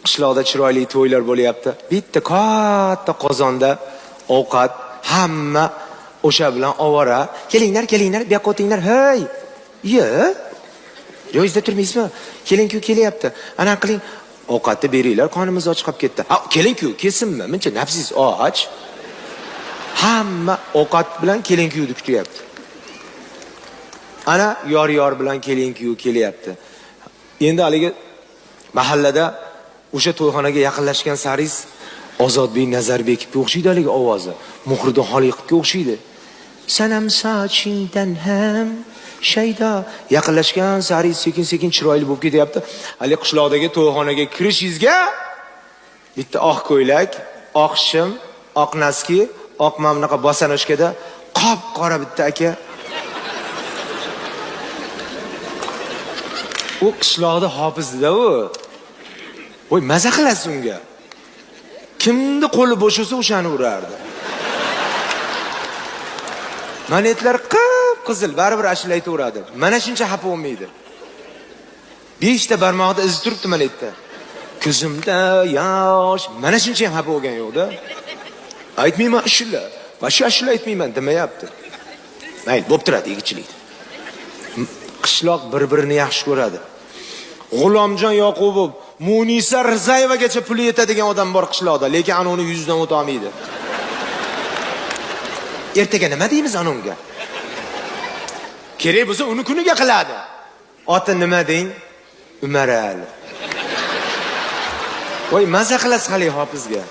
qishloqda chiroyli to'ylar bo'lyapti. Bitta katta qozonda ovqat, hamma o'sha bilan ovora. Kelinglar, bu yoqqa o'tinglar. Hey! Ye. Joyingizda turmaysizmi? Keling-ku kelyapti. Ana qiling. Ovqatni beringlar, qonimiz och qolib ketdi. Keling-ku, kelsinmi? Mencha nafsiz och. Hamma ovqat bilan keling-kuyni kutyapti. Ana yor bilan keling-kuy kelyapti. Endi haligi mahallada o'sha to'yxonaga yaqinlashgan saringiz Ozodbek Nazarbekka o'xshaydi haligi ovozi. Muhriddin Xoliqovga o'xshaydi. Sanam sochingdan ham shaydo. Yaqinlashgan saringiz sekin-sekin chiroyli bo'lib ketyapti. Haligi qishloqdagi to'yxonaga kirishingizga bitta oq ko'ylak, oq shim, oq naski, oq mamnaqa bosanoshkada qop-qora bitta aka. U qishloqda hofizda u. Voy, maza qilasiz unga. Kimni qo'li bo'sh bo'lsa o'shani urardi. Manetlar qip-qizil, baribir ashula aytaveradi. Mana shuncha xafa bo'lmaydi. 5 ta barmog'ida iz turibdi manetda. Ko'zimda yosh, mana shuncha ham xafa bo'lgan yo'qda. Aytmayman ashula. Boshqa ashula aytmayman demayapti. Mayli, bo'p turadi egichilik. Qishloq bir-birini yaxshi ko'radi. G'ulomjon Yoqubov, Munisa Rizayevagacha puli yetadigan odam bor qishloqda, lekin ana uni yuzidan o'ta olmaydi. Ertaga nima deymiz ana unga? Kerak bo'lsa uni kuniga qiladi. Oti nima deng? Umarali. Voy, maza qilasiz hali hofizga.